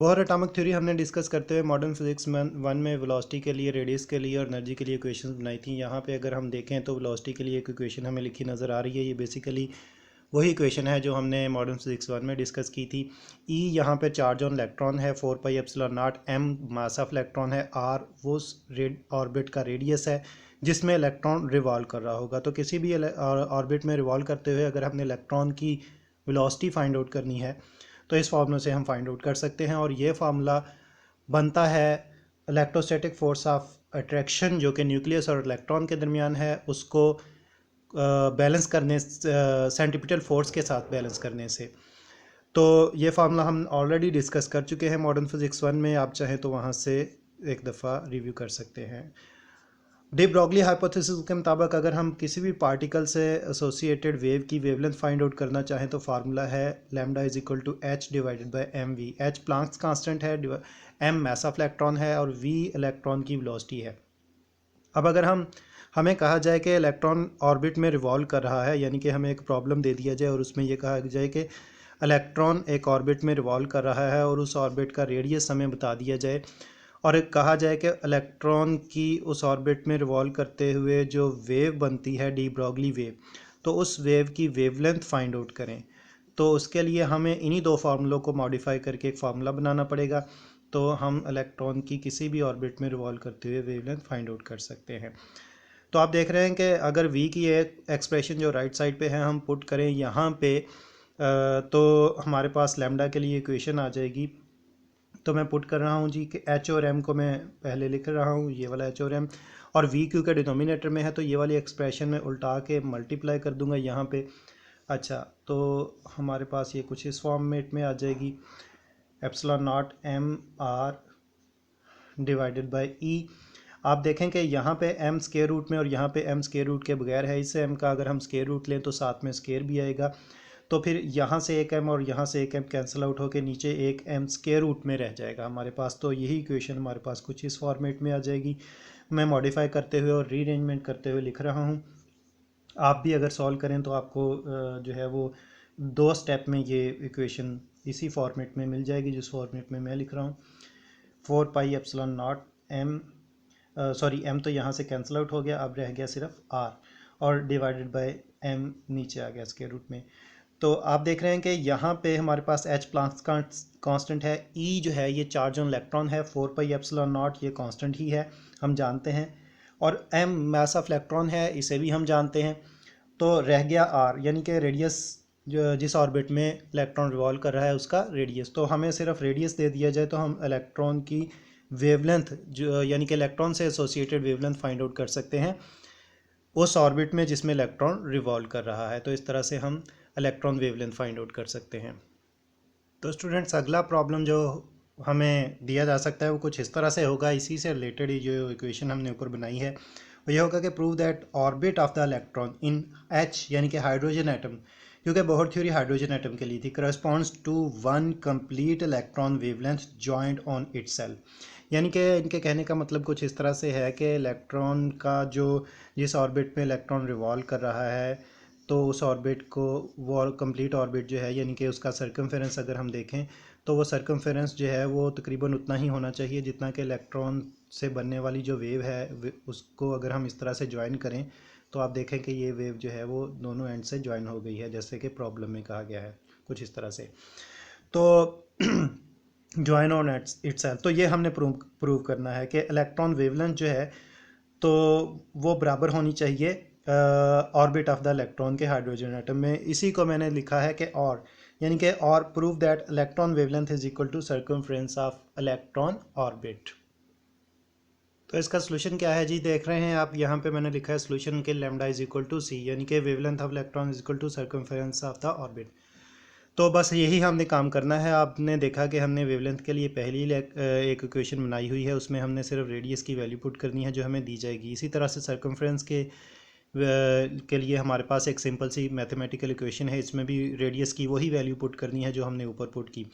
Bohr atomic theory हमने discuss करते हुए मॉडर्न फिजिक्स वन में वेलोसिटी के लिए, रेडियस के लिए और एनर्जी के लिए इक्वेशंस बनाई थी। यहाँ पे अगर हम देखें तो वेलोसिटी के लिए एक इक्वेशन हमें लिखी नज़र आ रही है। ये बेसिकली वही इक्वेशन है जो हमने मॉडर्न फिजिक्स वन में डिस्कस की थी। ई यहाँ पे चार्ज ऑन इलेक्ट्रॉन है, 4πε0। एम मास ऑफ इलेक्ट्रॉन है, आर वो ऑर्बिट का रेडियस है जिसमें इलेक्ट्रॉन रिवॉल्व कर रहा होगा। तो किसी भी ऑर्बिट में रिवॉल्व करते हुए अगर हमने इलेक्ट्रॉन की वेलोसिटी फाइंड आउट करनी है तो इस फार्मूले से हम फाइंड आउट कर सकते हैं। और ये फार्मूला बनता है इलेक्ट्रोस्टैटिक फोर्स ऑफ अट्रैक्शन जो कि न्यूक्लियस और इलेक्ट्रॉन के दरमियान है, उसको बैलेंस करने, सेंट्रीपिटल फोर्स के साथ बैलेंस करने से। तो ये फार्मूला हम ऑलरेडी डिस्कस कर चुके हैं मॉडर्न फिजिक्स वन में। आप चाहें तो वहाँ से एक दफ़ा रिव्यू कर सकते हैं। डी ब्रॉगली हाइपोथेसिस के मुताबिक अगर हम किसी भी पार्टिकल से एसोसिएटेड वेव की वेवलेंथ फाइंड आउट करना चाहें तो फार्मूला है lambda is equal to H divided by M V. H Planck's constant है, एम मास ऑफ इलेक्ट्रॉन है और वी इलेक्ट्रॉन की वेलोसिटी है। अब अगर हमें कहा जाए कि इलेक्ट्रॉन ऑर्बिट में रिवॉल्व कर रहा है, यानी कि हमें एक प्रॉब्लम दे दिया जाए और उसमें यह कहा जाए कि इलेक्ट्रॉन एक ऑर्बिट में रिवॉल्व कर रहा है और उस ऑर्बिट का रेडियस हमें बता दिया जाए और एक कहा जाए कि इलेक्ट्रॉन की उस ऑर्बिट में रिवॉल्व करते हुए जो वेव बनती है डी ब्रॉगली वेव, तो उस वेव की वेवलेंथ फाइंड आउट करें। तो उसके लिए हमें इन्हीं दो फार्मूलों को मॉडिफाई करके एक फार्मूला बनाना पड़ेगा। तो हम इलेक्ट्रॉन की किसी भी ऑर्बिट में रिवॉल्व करते हुए वेवलेंथ फाइंड आउट कर सकते हैं। तो आप देख रहे हैं कि अगर वी की एक एक्सप्रेशन जो राइट साइड पे है हम पुट करें यहाँ पे, तो हमारे पास लैम्डा के लिए इक्वेशन आ जाएगी। तो मैं पुट कर रहा हूँ जी कि एच और एम को मैं पहले लिख रहा हूँ, ये वाला एच और एम, और वी क्यू के डिनोमिनेटर में है तो ये वाली एक्सप्रेशन में उल्टा के मल्टीप्लाई कर दूंगा यहाँ पे। अच्छा, तो हमारे पास ये कुछ इस फॉर्मेट में आ जाएगी, epsilon naught M R divided by E. आप देखें कि यहाँ पे m स्केयर रूट में और यहाँ पे m स्केयर रूट के बगैर है। इससे m का अगर हम स्केयर रूट लें तो साथ में स्केयर भी आएगा, तो फिर यहाँ से एक m और यहाँ से एक m कैंसिल आउट होकर नीचे एक m स्केयर रूट में रह जाएगा हमारे पास। तो यही इक्वेशन हमारे पास कुछ इस फॉर्मेट में आ जाएगी। मैं मॉडिफाई करते हुए और रीअरेंजमेंट करते हुए लिख रहा हूँ। आप भी अगर सॉल्व करें तो आपको जो है वो 2 स्टेप में ये इक्वेशन इसी फॉर्मेट में मिल जाएगी जिस फॉर्मेट में मैं लिख रहा हूँ। 4πε0 m, सॉरी m तो यहाँ से कैंसिल आउट हो गया, अब रह गया सिर्फ r और डिवाइडेड बाय m नीचे आ गया स्क्वायर रूट में। तो आप देख रहे हैं कि यहाँ पे हमारे पास h प्लांक्स कांस्टेंट है, e जो है ये चार्ज ऑन इलेक्ट्रॉन है, 4πε0 ये कांस्टेंट ही है हम जानते हैं, और m मास ऑफ इलेक्ट्रॉन है, इसे भी हम जानते हैं। तो रह गया r यानी कि रेडियस, जो जिस ऑर्बिट में इलेक्ट्रॉन रिवॉल्व कर रहा है उसका रेडियस। तो हमें सिर्फ रेडियस दे दिया जाए तो हम इलेक्ट्रॉन की वेवलेंथ जो यानी कि इलेक्ट्रॉन से एसोसिएटेड वेवलेंथ फाइंड आउट कर सकते हैं उस ऑर्बिट में जिसमें इलेक्ट्रॉन रिवॉल्व कर रहा है। तो इस तरह से हम इलेक्ट्रॉन वेवलेंथ फाइंड आउट कर सकते हैं। तो स्टूडेंट्स, अगला प्रॉब्लम जो हमें दिया जा सकता है वो कुछ इस तरह से होगा। इसी से रिलेटेड ही जो इक्वेशन हमने ऊपर बनाई है वो ये होगा कि prove that orbit of the electron in H यानी कि हाइड्रोजन एटम, क्योंकि बोहर थ्योरी हाइड्रोजन एटम के लिए थी, corresponds to one complete electron wavelength joint on itself. यानी कि इनके कहने का मतलब कुछ इस तरह से है कि इलेक्ट्रॉन का जो जिस ऑर्बिट में इलेक्ट्रॉन रिवॉल्व कर रहा है तो उस ऑर्बिट को, वो कंप्लीट ऑर्बिट जो है यानी कि उसका सर्कमफेरेंस अगर हम देखें तो वो सर्कमफेरेंस जो है वो तकरीबन उतना ही होना चाहिए जितना कि इलेक्ट्रॉन से बनने वाली जो वेव है उसको अगर हम इस तरह से ज्वाइन करें तो आप देखें कि ये वेव जो है वो दोनों एंड से ज्वाइन हो गई है, जैसे कि प्रॉब्लम में कहा गया है कुछ इस तरह से। तो ज्वाइन ऑन इटसेल्फ, तो ये हमने प्रूव करना है कि इलेक्ट्रॉन वेवलेंथ जो है तो वो बराबर होनी चाहिए ऑर्बिट ऑफ द इलेक्ट्रॉन के हाइड्रोजन एटम में। इसी को मैंने लिखा है कि और, यानी कि और prove that electron wavelength is equal to circumference of electron orbit. तो इसका सोल्यूशन क्या है जी, देख रहे हैं आप यहाँ पे मैंने लिखा है सोल्यूशन के lambda is equal to C, यानी कि wavelength of electron is equal to circumference of the orbit. तो बस यही हमने काम करना है। आपने देखा कि हमने वेवलेंथ के लिए पहली एक इक्वेशन बनाई हुई है, उसमें हमने सिर्फ रेडियस की वैल्यू पुट करनी है जो हमें दी जाएगी। इसी तरह से सर्कमफ्रेंस के लिए हमारे पास एक सिंपल सी मैथमेटिकल इक्वेशन है, इसमें भी रेडियस की वही वैल्यू पुट करनी है जो हमने ऊपर पुट की।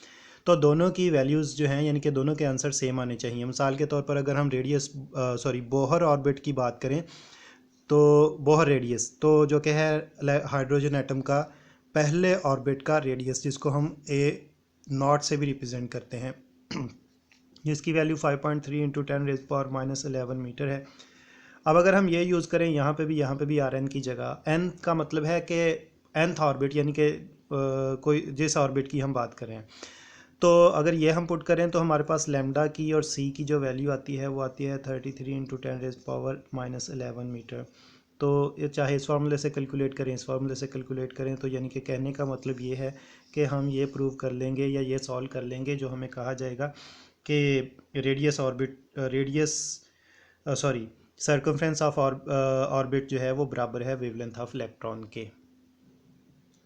तो दोनों की वैल्यूज़ जो हैं यानी कि दोनों के आंसर सेम आने चाहिए। मिसाल के तौर पर अगर हम रेडियस बोहर ऑर्बिट की बात करें तो बोहर रेडियस तो जो कि है हाइड्रोजन एटम का पहले ऑर्बिट का रेडियस, जिसको हम ए नॉट से भी रिप्रेजेंट करते हैं। जिसकी वैल्यू 5.3 इंटू 10⁻⁻11 मीटर है। अब अगर हम ये यूज़ करें यहाँ पे भी आर एन की जगह, एन का मतलब है कि nth ऑर्बिट, यानी कि कोई जिस ऑर्बिट की हम बात करें, तो अगर ये हम पुट करें तो हमारे पास लैम्डा की और सी की जो वैल्यू आती है वो आती है 33 इंटू 10⁻⁻11 मीटर। तो ये चाहे इस फार्मूले से कैलकुलेट करें, इस फार्मूले से कैलकुलेट करें, तो यानी कि कहने का मतलब ये है कि हम ये प्रूव कर लेंगे या ये सॉल्व कर लेंगे जो हमें कहा जाएगा कि radius sorry circumference of orbit जो है वो बराबर है वेवलेंथ ऑफ इलेक्ट्रॉन के।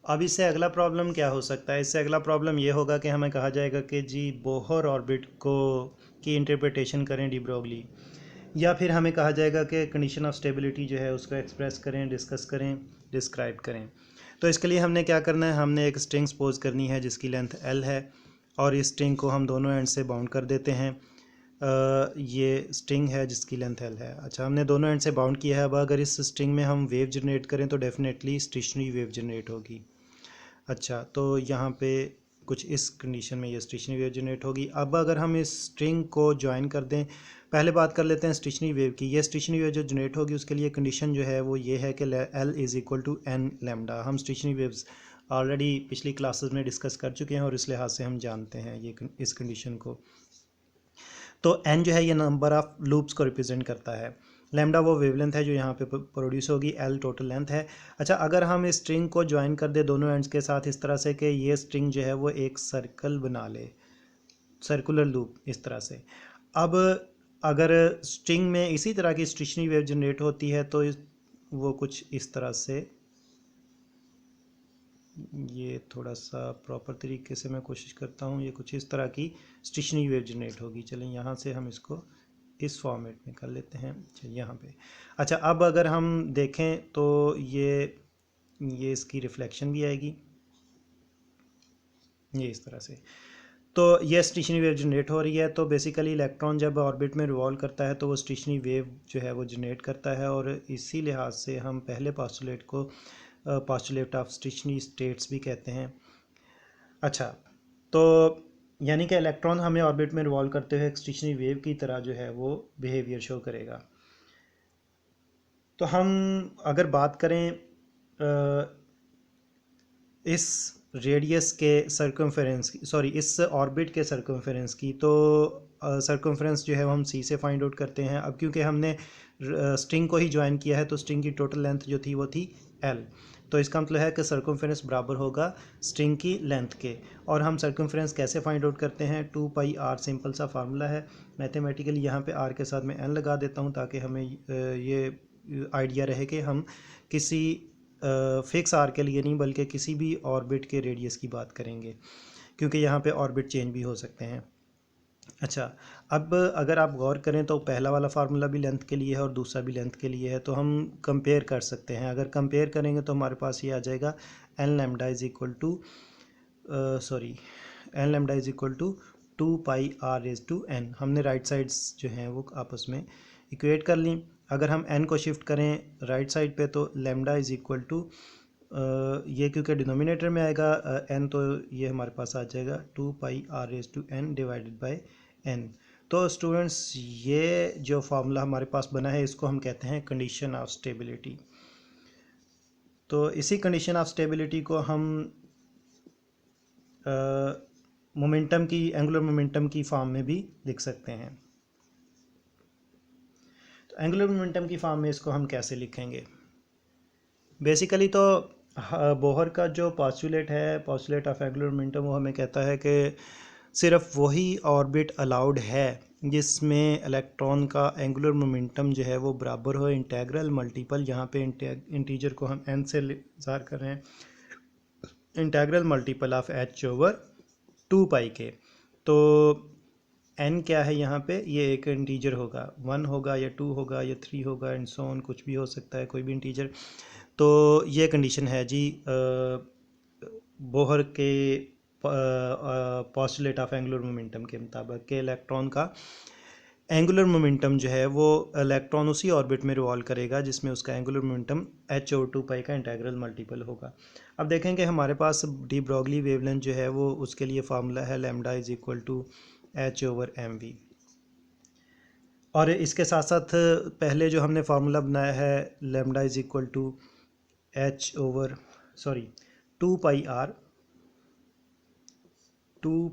अब इससे अगला प्रॉब्लम क्या हो सकता है? इससे अगला प्रॉब्लम ये होगा कि हमें कहा जाएगा कि जी बोहर ऑर्बिट को की इंटरप्रिटेशन करें डी ब्रोगली, या फिर हमें कहा जाएगा कि कंडीशन ऑफ स्टेबिलिटी जो है उसको एक्सप्रेस करें, डिस्कस करें, डिस्क्राइब करें। तो इसके लिए हमने क्या करना है, हमने एक स्ट्रिंग सपोज करनी है जिसकी लेंथ एल है, और इस स्ट्रिंग को हम दोनों एंड से बाउंड कर देते हैं। ये स्ट्रिंग है जिसकी लेंथ एल है। अच्छा, हमने दोनों एंड से बाउंड किया है। अब अगर इस स्ट्रिंग में हम वेव जनरेट करें तो डेफिनेटली स्टेशनरी वेव जनरेट होगी। अच्छा, तो यहाँ पे कुछ इस कंडीशन में ये स्टेशनरी वेव जनरेट होगी। अब अगर हम इस स्ट्रिंग को ज्वाइन कर दें, पहले बात कर लेते हैं स्टेशनरी वेव की। ये स्टेशनरी वेव जो जनरेट होगी उसके लिए कंडीशन जो है वो ये है कि L is equal to N lambda. हम स्टेशनरी वेव्स ऑलरेडी पिछली क्लासेस में डिस्कस कर चुके हैं और इस लिहाज से हम जानते हैं ये इस कंडीशन को। तो एन जो है ये नंबर ऑफ लूप्स को रिप्रेजेंट करता है, लैम्डा वो वेवलेंथ है जो यहाँ पे प्रोड्यूस होगी, एल टोटल लेंथ है। अच्छा, अगर हम इस स्ट्रिंग को ज्वाइन कर दे दोनों एंड्स के साथ इस तरह से कि ये स्ट्रिंग जो है वो एक सर्कल बना ले, सर्कुलर लूप इस तरह से। अब अगर स्ट्रिंग में इसी तरह की स्टेशनरी वेव जनरेट होती है तो वो कुछ इस तरह से, ये थोड़ा सा प्रॉपर तरीके से मैं कोशिश करता हूँ, ये कुछ इस तरह की स्टेशनरी वेव जनरेट होगी। चलें यहाँ से हम इसको इस फॉर्मेट में कर लेते हैं। चलिए यहाँ पे, अच्छा अब अगर हम देखें तो ये इसकी रिफ्लेक्शन भी आएगी ये इस तरह से। तो ये स्टेशनरी वेव जनरेट हो रही है। तो बेसिकली इलेक्ट्रॉन जब ऑर्बिट में रिवॉल्व करता है तो वो स्टेशनरी वेव जो है वो जनरेट करता है, और इसी लिहाज से हम पहले पोस्टुलेट को पोस्टुलेट ऑफ स्टेशनरी स्टेट्स भी कहते हैं। अच्छा, तो यानी कि इलेक्ट्रॉन हमें ऑर्बिट में रिवॉल्व करते हुए एक स्टेशनरी वेव की तरह जो है वो बिहेवियर शो करेगा। तो हम अगर बात करें इस रेडियस के सर्कमफेरेंस की, सॉरी इस ऑर्बिट के सर्कमफेरेंस की, तो सर्कमफेरेंस जो है वो हम सी से फाइंड आउट करते हैं। अब क्योंकि हमने स्ट्रिंग को ही ज्वाइन किया है तो स्ट्रिंग की टोटल लेंथ जो थी वो थी एल, तो इसका मतलब है कि सर्कमफेरेंस बराबर होगा स्ट्रिंग की लेंथ के। और हम सर्कमफेरेंस कैसे फाइंड आउट करते हैं, 2πr सिंपल सा फार्मूला है मैथमेटिकली। यहाँ पे r के साथ मैं n लगा देता हूँ ताकि हमें ये आइडिया रहे कि हम किसी फिक्स आर के लिए नहीं बल्कि किसी भी ऑर्बिट के रेडियस की बात करेंगे, क्योंकि यहाँ पे ऑर्बिट चेंज भी हो सकते हैं। अच्छा, अब अगर आप गौर करें तो पहला वाला फार्मूला भी लेंथ के लिए है और दूसरा भी लेंथ के लिए है, तो हम कंपेयर कर सकते हैं। अगर कंपेयर करेंगे तो हमारे पास ये आ जाएगा N lambda is equal to N lambda is equal to 2πr⁴n। हमने राइट साइड्स जो हैं वो आपस में इक्वेट कर ली। अगर हम n को शिफ्ट करें राइट साइड पे तो लैम्डा इज़ इक्वल टू ये क्योंकि डिनोमिनेटर में आएगा n, तो ये हमारे पास आ जाएगा 2πr⁴n डिवाइडेड बाय n। तो स्टूडेंट्स ये जो फार्मूला हमारे पास बना है इसको हम कहते हैं कंडीशन ऑफ स्टेबिलिटी। तो इसी कंडीशन ऑफ स्टेबिलिटी को हम मोमेंटम की, एंगुलर मोमेंटम की फॉर्म में भी लिख सकते हैं। तो एंगुलर मोमेंटम की फॉर्म में इसको हम कैसे लिखेंगे? बेसिकली तो बोहर का जो पोस्टुलेट है, पोस्टुलेट ऑफ एंगुलर मोमेंटम, वो हमें कहता है कि सिर्फ वही ऑर्बिट अलाउड है जिसमें इलेक्ट्रॉन का एंगुलर मोमेंटम जो है वो बराबर हो इंटेग्रल मल्टीपल, यहाँ पे इंटीजर को हम n से ज़ाहिर कर रहे हैं, इंटेग्रल मल्टीपल ऑफ h/2π के। तो n क्या है यहाँ पे, ये एक इंटीजर होगा, 1 होगा या 2 होगा या 3 होगा एंड सो ऑन, कुछ भी हो सकता है, कोई भी इंटीजर। तो ये कंडीशन है जी बोहर के पोस्टुलेट ऑफ एंगुलर मोमेंटम के मुताबिक कि इलेक्ट्रॉन का एंगुलर मोमेंटम जो है वो इलेक्ट्रॉन उसी ऑर्बिट में रिवॉल्व करेगा जिसमें उसका एंगुलर मोमेंटम h/2π का इंटेग्रल मल्टीपल होगा। अब देखेंगे हमारे पास डी ब्रोगली वेवलेंथ जो है वो उसके लिए फार्मूला है lambda is equal to H/mv। और इसके साथ साथ पहले जो हमने फार्मूला बनाया है lambda is equal to two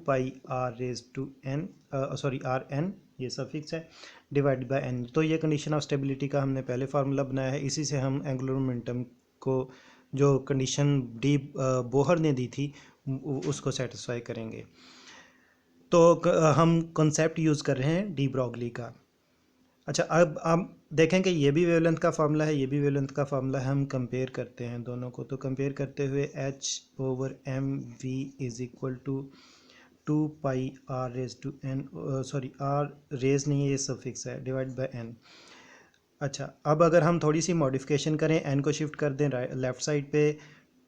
pi R raise to N R N, ये सफिक्स है, डिवाइड बाय एन। तो ये कंडीशन ऑफ स्टेबिलिटी का हमने पहले फार्मूला बनाया है, इसी से हम एंगुलर मोमेंटम को जो कंडीशन डी बोहर ने दी थी उसको सेटिस्फाई करेंगे। तो हम कॉन्सेप्ट यूज़ कर रहे हैं डी ब्रॉगली का। अच्छा, अब आप देखें कि ये भी वेवलेंथ का फार्मूला है, ये भी वेवलेंथ का फार्मूला है, हम कंपेयर करते हैं दोनों को। तो कंपेयर करते हुए H/mv is equal to pi R raise to N, R raise नहीं है, ये सफिक्स है, डिवाइड बाय एन। अच्छा, अब अगर हम थोड़ी सी मॉडिफिकेशन करें, एन को शिफ्ट कर दें लेफ़्ट साइड पे,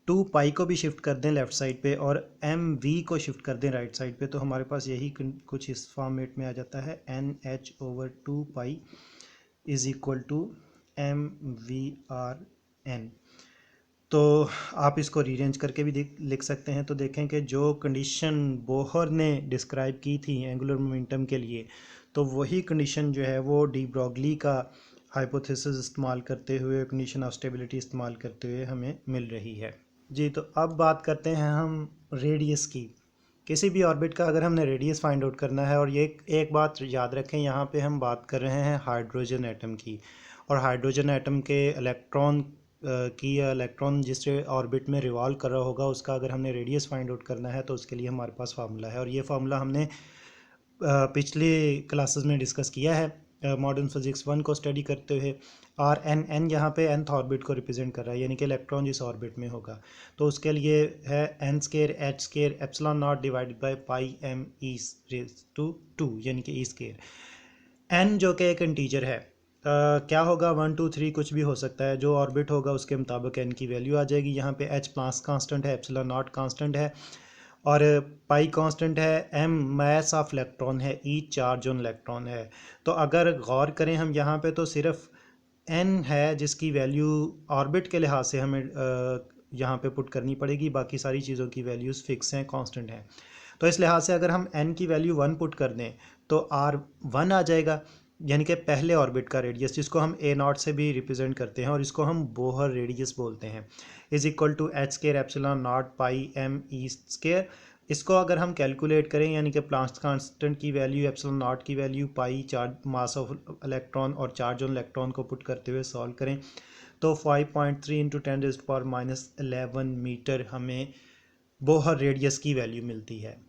टू पाई को भी शिफ्ट कर दें लेफ़्ट साइड पे, और एम वी को शिफ्ट कर दें राइट साइड पे, तो हमारे पास यही कुछ इस फॉर्मेट में आ जाता है, NH/2 is equal to MV/N। तो आप इसको रीअरेंज करके भी लिख सकते हैं। तो देखें कि जो कंडीशन बोहर ने डिस्क्राइब की थी एंगुलर मोमेंटम के लिए, तो वही कंडीशन जो है वो डी ब्रॉगली का हाइपोथेसिस इस्तेमाल करते हुए, कंडीशन ऑफ स्टेबिलिटी इस्तेमाल करते हुए हमें मिल रही है जी। तो अब बात करते हैं हम रेडियस की। किसी भी ऑर्बिट का अगर हमने रेडियस फाइंड आउट करना है, और ये एक बात याद रखें, यहाँ पे हम बात कर रहे हैं हाइड्रोजन एटम की, और हाइड्रोजन एटम के इलेक्ट्रॉन की, या इलेक्ट्रॉन जिस ऑर्बिट में रिवॉल्व कर रहा होगा उसका अगर हमने रेडियस फाइंड आउट करना है, तो उसके लिए हमारे पास फार्मूला है। और ये फार्मूला हमने पिछले क्लासेस में डिस्कस किया है मॉडर्न फिजिक्स 1 को स्टडी करते हुए। आर एन एन यहाँ पे nth ऑर्बिट को रिप्रेजेंट कर रहा है, यानी कि इलेक्ट्रॉन जिस ऑर्बिट में होगा, तो उसके लिए है n² H² divided by pi m e raise to 2, यानी कि e²। n जो कि एक इंटीजर है, क्या होगा, 1 2 3 कुछ भी हो सकता है, जो ऑर्बिट होगा उसके मुताबिक n की वैल्यू आ जाएगी। यहाँ पे h मास कांस्टेंट है, ε0 कांस्टेंट है, और पाई कांस्टेंट है, m मास ऑफ इलेक्ट्रॉन है, e चार्ज ऑन इलेक्ट्रॉन है। तो अगर गौर करें हम यहाँ पे, तो सिर्फ n है जिसकी वैल्यू ऑर्बिट के लिहाज से हमें यहाँ पे पुट करनी पड़ेगी, बाकी सारी चीज़ों की वैल्यूज़ फिक्स हैं, कांस्टेंट हैं। तो इस लिहाज से अगर हम n की वैल्यू 1 पुट कर दें तो R1 आ जाएगा, यानी कि पहले ऑर्बिट का रेडियस, जिसको हम A0 से भी रिप्रेजेंट करते हैं, और इसको हम बोहर रेडियस बोलते हैं, is equal to H² pi m e²। इसको अगर हम कैलकुलेट करें, यानी कि प्लांक्स कांस्टेंट की वैल्यू, ε0 की value, pi charge mass of electron और चार्ज ऑन इलेक्ट्रॉन को पुट करते हुए सॉल्व करें, तो 5.3 × 10⁻11 मीटर हमें बोहर रेडियस की वैल्यू मिलती है।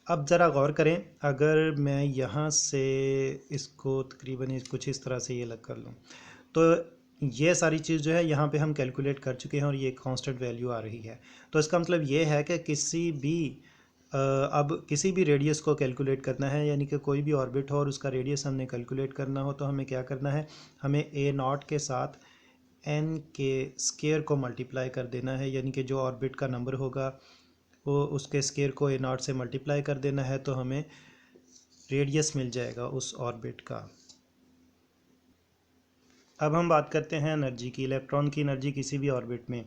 अब ज़रा गौर करें, अगर मैं यहाँ से इसको तकरीबन कुछ इस तरह से ये लग कर लूँ, तो ये सारी चीज़ जो है यहाँ पे हम कैलकुलेट कर चुके हैं, और ये कांस्टेंट वैल्यू आ रही है। तो इसका मतलब ये है कि अब किसी भी रेडियस को कैलकुलेट करना है, यानी कि कोई भी ऑर्बिट हो और उसका रेडियस हमने कैलकुलेट करना हो, तो हमें क्या करना है, हमें A0 के साथ n के स्केयर को मल्टीप्लाई कर देना है, यानी कि जो ऑर्बिट का नंबर होगा वो उसके स्केयर को A0 से मल्टीप्लाई कर देना है, तो हमें रेडियस मिल जाएगा उस ऑर्बिट का। अब हम बात करते हैं एनर्जी की, इलेक्ट्रॉन की एनर्जी किसी भी ऑर्बिट में।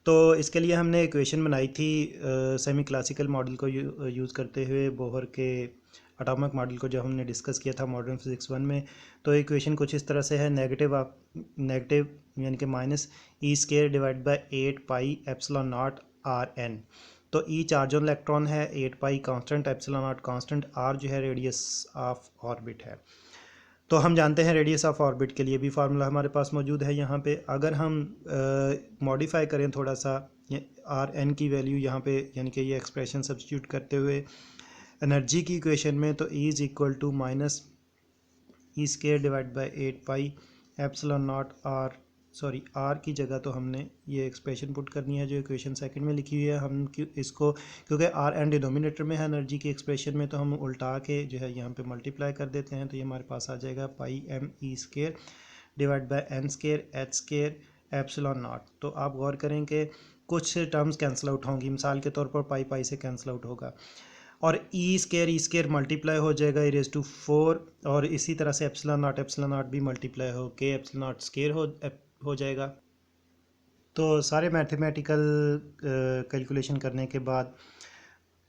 तो इसके लिए हमने इक्वेशन बनाई थी सेमी क्लासिकल मॉडल को यूज़ करते हुए, बोहर के एटॉमिक मॉडल को जो हमने डिस्कस किया था मॉडर्न फिजिक्स 1 में। तो इक्वेशन कुछ इस तरह से है, नेगेटिव यानी कि -e² divide by 8 pi ε0 Rn। तो e चार्ज ऑन इलेक्ट्रॉन है, 8 पाई कांस्टेंट, ε0 कांस्टेंट, r जो है रेडियस ऑफ ऑर्बिट है। तो हम जानते हैं रेडियस ऑफ ऑर्बिट के लिए भी फार्मूला हमारे पास मौजूद है यहाँ पे। अगर हम मॉडिफाई करें थोड़ा सा आर एन की वैल्यू यहाँ पे, यानी कि ये एक्सप्रेशन सब्स्टिट्यूट करते हुए एनर्जी की इक्वेशन में, तो E is equal to -e² divide by 8 pi ε0 R की जगह तो हमने ये एक्सप्रेशन पुट करनी है जो इक्वेशन सेकंड में लिखी हुई है। हम इसको, क्योंकि आर एन डिनोमिनेटर में है एनर्जी की एक्सप्रेशन में, तो हम उल्टा के जो है यहाँ पे मल्टीप्लाई कर देते हैं, तो ये हमारे पास आ जाएगा पाई m e² divide by n² h² ε0। तो आप गौर करें कि कुछ टर्म्स कैंसिल आउट होंगी, मिसाल के तौर पर पाई पाई से कैंसिल आउट होगा, और e² मल्टीप्लाई हो जाएगा e⁴, और इसी तरह से ε0 भी मल्टीप्लाई हो के ε0² हो जाएगा। तो सारे मैथमेटिकल कैलकुलेशन करने के बाद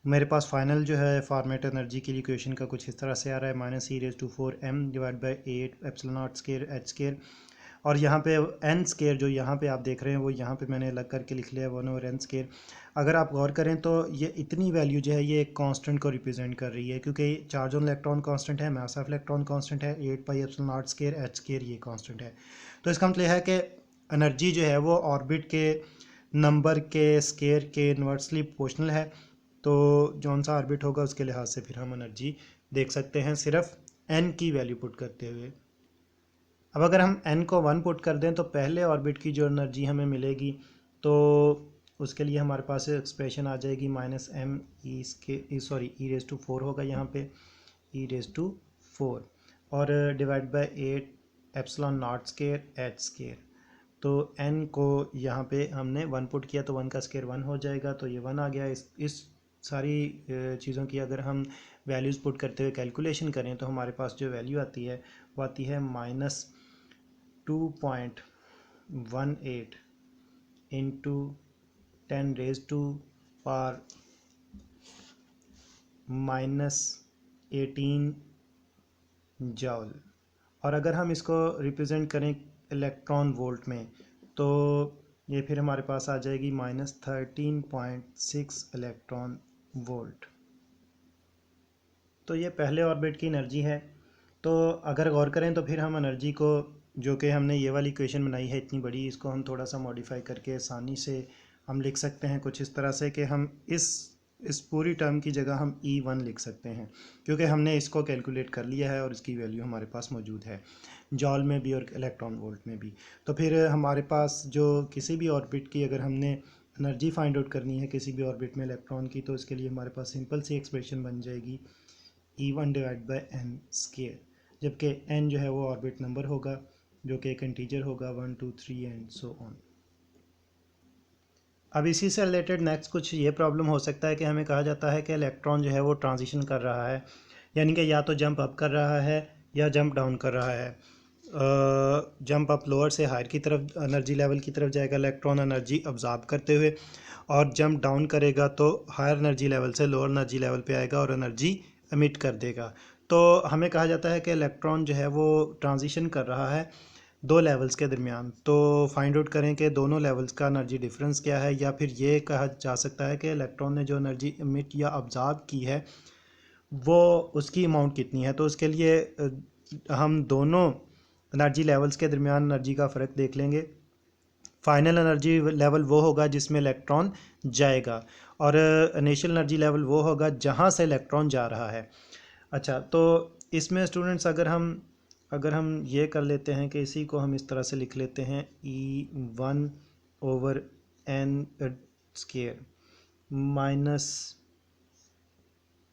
मेरे पास फाइनल जो है फॉर्मेट एनर्जी के लिए इक्वेशन का कुछ इस तरह से आ रहा है -e⁴m divide by 8 epsilon not square H square, और यहाँ पे एन स्केयर जो यहाँ पे आप देख रहे हैं वो यहाँ पे मैंने अलग करके लिख लिया है 1/n स्केयर। अगर आप गौर करें तो ये इतनी वैल्यू जो है ये एक कांस्टेंट को रिप्रेजेंट कर रही है, क्योंकि चार्ज ऑन इलेक्ट्रॉन कांस्टेंट है, मास ऑफ इलेक्ट्रॉन कांस्टेंट है, 8πε0 स्केयर एच स्केयर ये कांस्टेंट है। तो इसका मतलब है कि एनर्जी जो है वो ऑर्बिट के नंबर के स्केयर के इन्वर्सली प्रोपोर्शनल है। तो जौन सा ऑर्बिट होगा उसके लिहाज से फिर हम एनर्जी देख सकते हैं सिर्फ एन की वैल्यू पुट करते हुए। अब अगर हम n को 1 पुट कर दें तो पहले ऑर्बिट की जो एनर्जी हमें मिलेगी तो उसके लिए हमारे पास एक्सप्रेशन आ जाएगी -m e⁴ होगा यहाँ पे e⁴ और divide by 8 epsilon not square H square. तो n को यहाँ पे हमने 1 पुट किया तो 1 का स्केयर 1 हो जाएगा, तो ये 1 आ गया। इस सारी चीज़ों की अगर हम वैल्यूज़ पुट करते हुए कैलकुलेशन करें तो हमारे पास जो वैल्यू आती है वो आती है -2.18 इंटू 10⁻⁻18 जॉल। और अगर हम इसको रिप्रेजेंट करें इलेक्ट्रॉन वोल्ट में तो ये फिर हमारे पास आ जाएगी -13.6 इलेक्ट्रॉन वोल्ट। तो ये पहले ऑर्बिट की एनर्जी है। तो अगर गौर करें तो फिर हम एनर्जी को, जो कि हमने ये वाली इक्वेशन बनाई है इतनी बड़ी, इसको हम थोड़ा सा मॉडिफाई करके आसानी से हम लिख सकते हैं कुछ इस तरह से कि हम इस पूरी टर्म की जगह हम E1 लिख सकते हैं, क्योंकि हमने इसको कैलकुलेट कर लिया है और इसकी वैल्यू हमारे पास मौजूद है जॉल में भी और इलेक्ट्रॉन वोल्ट में भी। तो फिर हमारे पास जो किसी भी ऑर्बिट की अगर हमने एनर्जी फाइंड आउट करनी है किसी भी ऑर्बिट में इलेक्ट्रॉन की, तो इसके लिए हमारे पास सिंपल सी एक्सप्रेशन बन जाएगी E1 divide by n square, जबकि n जो है वो ऑर्बिट नंबर होगा जो कि एक इंटीजर होगा 1 2 3 एंड सो ऑन। अब इसी से रिलेटेड नेक्स्ट कुछ ये प्रॉब्लम हो सकता है कि हमें कहा जाता है कि इलेक्ट्रॉन जो है वो ट्रांजिशन कर रहा है, यानी कि या तो जंप अप कर रहा है या जंप डाउन कर रहा है। जंप अप लोअर से हायर की तरफ एनर्जी लेवल की तरफ जाएगा इलेक्ट्रॉन एनर्जी अब्जॉर्ब करते हुए, और जंप डाउन करेगा तो हायर एनर्जी लेवल से लोअर एनर्जी लेवल पे आएगा और एनर्जी एमिट कर देगा। तो हमें कहा जाता है कि इलेक्ट्रॉन जो है वो ट्रांजिशन कर रहा है दो लेवल्स के दरमियान। तो फाइंड आउट करें कि दोनों लेवल्स का एनर्जी डिफरेंस क्या है, या फिर ये कहा जा सकता है कि इलेक्ट्रॉन ने जो एनर्जी एमिट या अब्जॉर्ब की है वो उसकी अमाउंट कितनी है। तो उसके लिए हम दोनों एनर्जी लेवल्स के दरमियान एनर्जी का फ़र्क देख लेंगे। फाइनल एनर्जी लेवल वो होगा जिसमें इलेक्ट्रॉन जाएगा, और इनिशियल एनर्जी लेवल वो होगा जहाँ से इलेक्ट्रॉन जा रहा है। अच्छा, तो इसमें स्टूडेंट्स अगर हम ये कर लेते हैं कि इसी को हम इस तरह से लिख लेते हैं E1/n square minus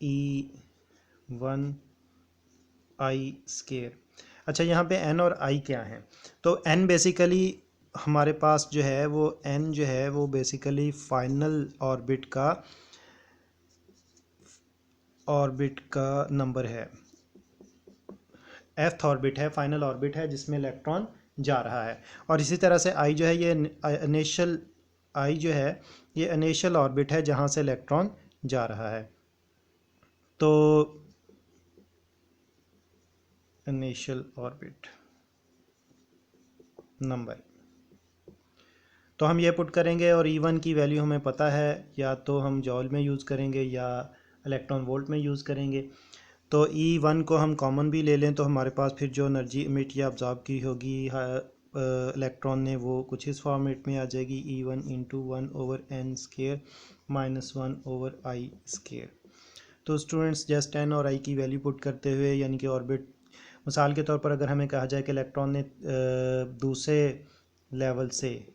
E1I square. अच्छा, यहाँ पे n और i क्या हैं? तो n बेसिकली हमारे पास जो है वो n जो है वो बेसिकली फाइनल ऑर्बिट का नंबर है, एथ ऑर्बिट है, फाइनल ऑर्बिट है जिसमें इलेक्ट्रॉन जा रहा है। और इसी तरह से आई जो है ये इनिशियल ऑर्बिट है जहाँ से इलेक्ट्रॉन जा रहा है। तो इनिशियल ऑर्बिट नंबर, तो हम ये पुट करेंगे और E1 की वैल्यू हमें पता है, या तो हम जॉल में यूज़ करेंगे या इलेक्ट्रॉन वोल्ट में यूज़ करेंगे। तो E1 को हम कॉमन भी ले लें तो हमारे पास फिर जो एनर्जी इमिट या अब्जॉर्ब की होगी इलेक्ट्रॉन ने वो कुछ इस फॉर्मेट में आ जाएगी E1 into 1/n square minus 1/i square. तो स्टूडेंट्स जस्ट n और i की वैल्यू पुट करते हुए, यानी कि ऑर्बिट, मिसाल के तौर पर अगर हमें कहा जाए कि इलेक्ट्रॉन ने दूसरे लेवल से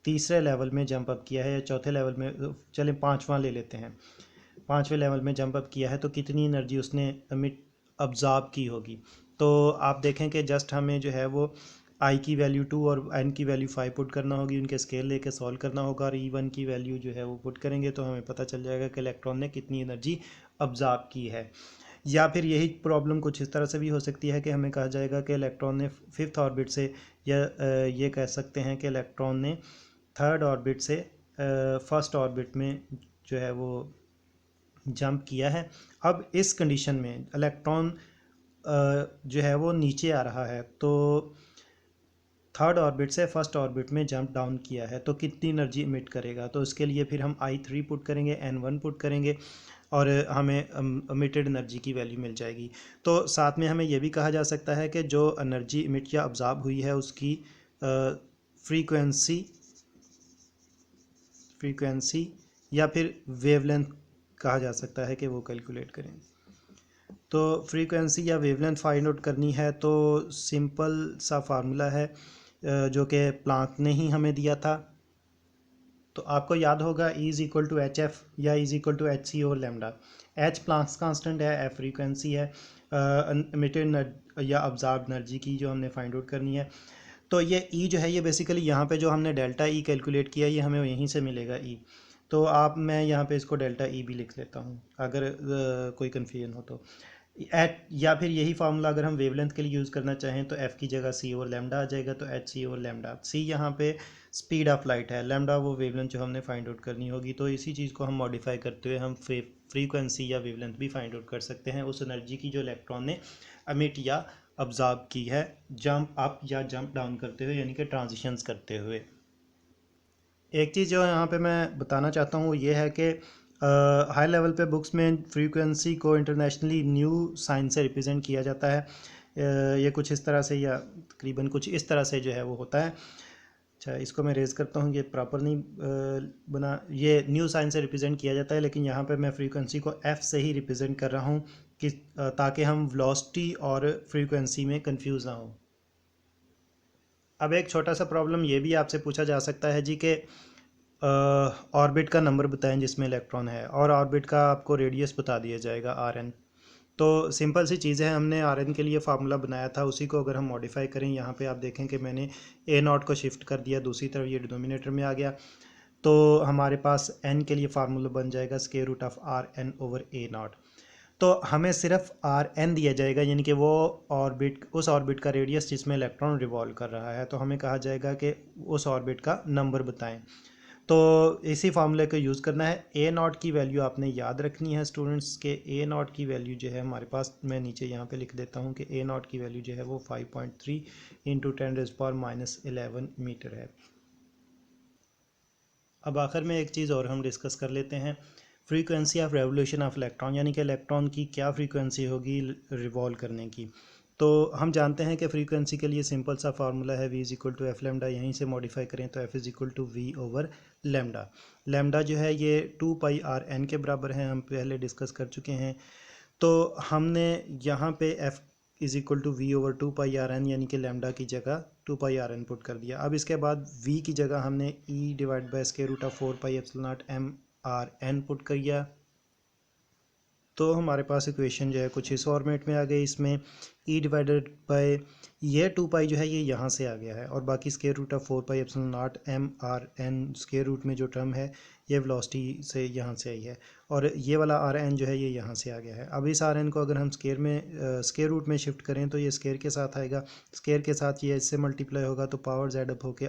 तीसरे लेवल में जंप अप किया है या चौथे लेवल में, चलें पाँचवां ले लेते हैं, पाँचवें लेवल में जंप अप किया है, तो कितनी एनर्जी उसने एमिट अब्जॉर्ब की होगी। तो आप देखें कि जस्ट हमें जो है वो आई की वैल्यू 2 और एन की वैल्यू 5 पुट करना होगी, उनके स्केल लेके सॉल्व करना होगा, और E1 की वैल्यू जो है वो पुट करेंगे तो हमें पता चल जाएगा कि इलेक्ट्रॉन ने कितनी एनर्जी अब्जॉर्ब की है। या फिर यही प्रॉब्लम कुछ इस तरह से भी हो सकती है कि हमें कहा जाएगा कि इलेक्ट्रॉन ने फिफ्थ ऑर्बिट से, या ये कह सकते हैं कि इलेक्ट्रॉन ने थर्ड ऑर्बिट से फर्स्ट ऑर्बिट में जो है वो जंप किया है। अब इस कंडीशन में इलेक्ट्रॉन जो है वो नीचे आ रहा है, तो थर्ड ऑर्बिट से फर्स्ट ऑर्बिट में जंप डाउन किया है, तो कितनी एनर्जी इमिट करेगा। तो उसके लिए फिर हम I3 पुट करेंगे, N1 पुट करेंगे और हमें इमिटेड एनर्जी की वैल्यू मिल जाएगी। तो साथ में हमें यह भी कहा जा सकता है कि जो एनर्जी इमिट या ऑब्जॉर्ब हुई है उसकी फ्रीक्वेंसी फ्रीक्वेंसी या फिर वेवलेंथ कहा जा सकता है कि वो कैलकुलेट करें। तो फ्रीक्वेंसी या वेवलेंथ फाइंड आउट करनी है तो सिंपल सा फार्मूला है जो कि प्लांक ने ही हमें दिया था। तो आपको याद होगा E is equal to H F या E is equal to H C over lambda. H Planck's constant है, एफ फ्रीक्वेंसी है, इमिटेड या ऑब्जॉर्ब एनर्जी की जो हमने फाइंड आउट करनी है। तो ये E जो है ये बेसिकली यहाँ पे जो हमने डेल्टा E कैलकुलेट किया ये हमें यहीं से मिलेगा E। तो आप मैं यहाँ पे इसको डेल्टा E भी लिख लेता हूँ अगर कोई कन्फ्यूजन हो तो। एट या फिर यही फार्मूला अगर हम वेवलेंथ के लिए यूज़ करना चाहें तो एफ़ की जगह सी ओवर लेमडा आ जाएगा, तो एच सी ओवर लेमडा। सी यहाँ पे स्पीड ऑफ लाइट है, लेमडा वो वेवलेंथ जो हमने फाइंड आउट करनी होगी। तो इसी चीज़ को हम मॉडिफाई करते हुए हम फ्रीक्वेंसी या वेवलेंथ भी फाइंड आउट कर सकते हैं उस एनर्जी की जो इलेक्ट्रॉन ने अमिट या ऑब्जॉर्ब की है जंप अप या जंप डाउन करते हुए, यानी कि ट्रांजिशंस करते हुए। एक चीज़ जो यहाँ पे मैं बताना चाहता हूँ वो ये है कि हाई लेवल पे बुक्स में फ्रीक्वेंसी को इंटरनेशनली न्यू साइन से रिप्रेजेंट किया जाता है। ये कुछ इस तरह से या तकरीबन कुछ इस तरह से जो है वो होता है। अच्छा, इसको मैं रेज़ करता हूँ, ये प्रॉपर नहीं बना। ये न्यू साइन से रिप्रेजेंट किया जाता है, लेकिन यहाँ पे मैं फ्रीक्वेंसी को एफ़ से ही रिप्रेजेंट कर रहा हूँ कि ताकि हम वेलोसिटी और फ्रीक्वेंसी में कंफ्यूज ना हो। अब एक छोटा सा प्रॉब्लम ये भी आपसे पूछा जा सकता है जी कि ऑर्बिट का नंबर बताएं जिसमें इलेक्ट्रॉन है, और ऑर्बिट का आपको रेडियस बता दिया जाएगा RN। तो सिंपल सी चीज़ है, हमने RN के लिए फार्मूला बनाया था, उसी को अगर हम मॉडिफाई करें, यहाँ पे आप देखें कि मैंने A0 को शिफ्ट कर दिया दूसरी तरफ, ये डिनोमिनेटर में आ गया। तो हमारे पास n के लिए फार्मूला बन जाएगा square root of RN over A0। तो हमें सिर्फ RN दिया जाएगा, यानी कि वो ऑर्बिट, उस ऑर्बिट का रेडियस जिसमें इलेक्ट्रॉन रिवॉल्व कर रहा है। तो हमें कहा जाएगा कि उस ऑर्बिट का नंबर बताएं। तो इसी फार्मूले को यूज़ करना है। A0 की वैल्यू आपने याद रखनी है स्टूडेंट्स के। A0 की वैल्यू जो है हमारे पास, मैं नीचे यहाँ पे लिख देता हूँ कि A0 की वैल्यू जो है वो 5.3 इंटू 10⁻11 मीटर है। अब आखिर में एक चीज़ और हम डिस्कस कर लेते हैं, frequency of revolution of electron, यानी कि इलेक्ट्रॉन की क्या फ्रीक्वेंसी होगी रिवॉल्व करने की। तो हम जानते हैं कि फ्रीक्वेंसी के लिए सिंपल सा फार्मूला है V is equal to F lambda. यहीं से मॉडिफाई करें तो F is equal to V over lambda. Lambda जो है ये 2πRN के बराबर है, हम पहले डिस्कस कर चुके हैं। तो हमने यहाँ पे F is equal to V over 2πRN, यानी कि लेमडा की जगह 2πRN पुट कर दिया। अब इसके बाद V की जगह हमने E divide by square root of 4πε0 put किया। तो हमारे पास इक्वेशन जो है कुछ इस फॉर्मेट में आ गई। इसमें E डिवाइडेड बाय ये 2π जो है ये यहाँ से आ गया है, और बाकी square root of 4πε0 square root में जो टर्म है ये वेलोसिटी से यहाँ से आई है, और ये वाला RN जो है ये यहाँ से आ गया है। अब इस RN को अगर हम स्क्वायर रूट में शिफ्ट करें तो ये स्क्वायर के साथ आएगा, स्क्वायर के साथ ये इससे मल्टीप्लाई होगा तो पावर जेड अप होकर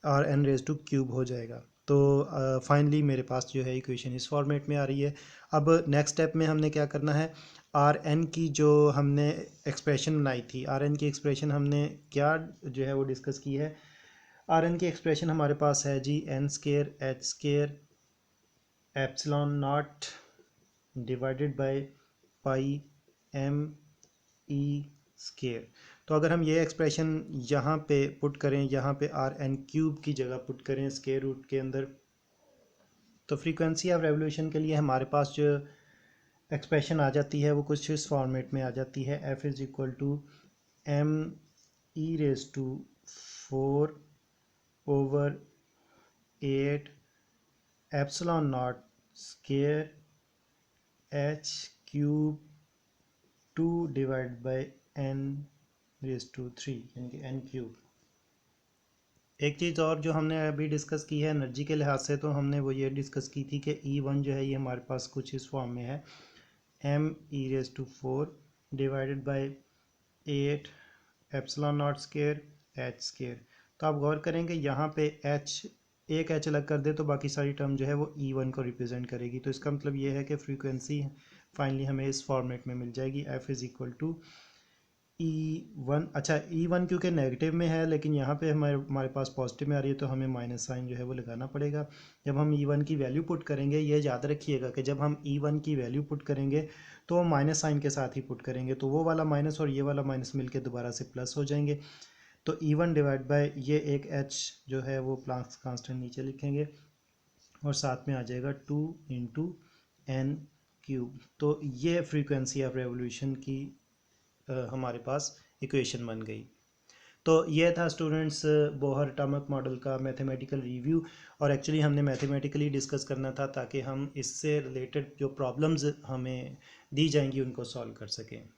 RN⁻³ हो जाएगा। तो फाइनली मेरे पास जो है इक्वेशन इस फॉर्मेट में आ रही है। अब नेक्स्ट स्टेप में हमने क्या करना है, RN की जो हमने एक्सप्रेशन बनाई थी, RN की एक्सप्रेशन हमने क्या जो है वो डिस्कस की है। RN की एक्सप्रेशन हमारे पास है जी n² H² divided by πm⁡e²। तो अगर हम ये एक्सप्रेशन यहाँ पे पुट करें, यहाँ पे RN³ की जगह पुट करें स्क्वायर रूट के अंदर, तो फ्रीक्वेंसी ऑफ रेवोल्यूशन के लिए हमारे पास जो एक्सप्रेशन आ जाती है वो कुछ इस फॉर्मेट में आ जाती है। F is equal to me⁴ over 8 ε0 square H³ 2 divide by n⁻³ यानी कि n³। एक चीज़ और जो हमने अभी डिस्कस की है एनर्जी के लिहाज से, तो हमने वो ये डिस्कस की थी कि E1 जो है ये हमारे पास कुछ इस फॉर्म में है, me⁴ divided by 8 ε0 square H²। तो आप गौर करेंगे यहाँ पे H एक एच अलग कर दे तो बाकी सारी टर्म जो है वो E1 को रिप्रेजेंट करेगी। तो इसका मतलब ये है कि फ्रीक्वेंसी फाइनली हमें इस फॉर्मेट में मिल जाएगी, F is equal to E1। अच्छा, E1 क्योंकि नेगेटिव में है लेकिन यहाँ पे हमारे पास पॉजिटिव में आ रही है तो हमें माइनस साइन जो है वो लगाना पड़ेगा। जब हम E1 की वैल्यू पुट करेंगे, ये याद रखिएगा कि जब हम E1 की वैल्यू पुट करेंगे तो हम माइनस साइन के साथ ही पुट करेंगे, तो वो वाला माइनस और ये वाला माइनस मिलके दोबारा से प्लस हो जाएंगे। तो E1 डिवाइड बाय ये एक H जो है वो प्लांक्स कांस्टेंट नीचे लिखेंगे और साथ में आ जाएगा 2 इंटू एन क्यूब। तो ये फ्रीक्वेंसी ऑफ रेवोल्यूशन की हमारे पास इक्वेशन बन गई। तो ये था स्टूडेंट्स बोहर एटॉमिक मॉडल का मैथमेटिकल रिव्यू, और एक्चुअली हमने मैथमेटिकली डिस्कस करना था ताकि हम इससे रिलेटेड जो प्रॉब्लम्स हमें दी जाएंगी उनको सॉल्व कर सकें।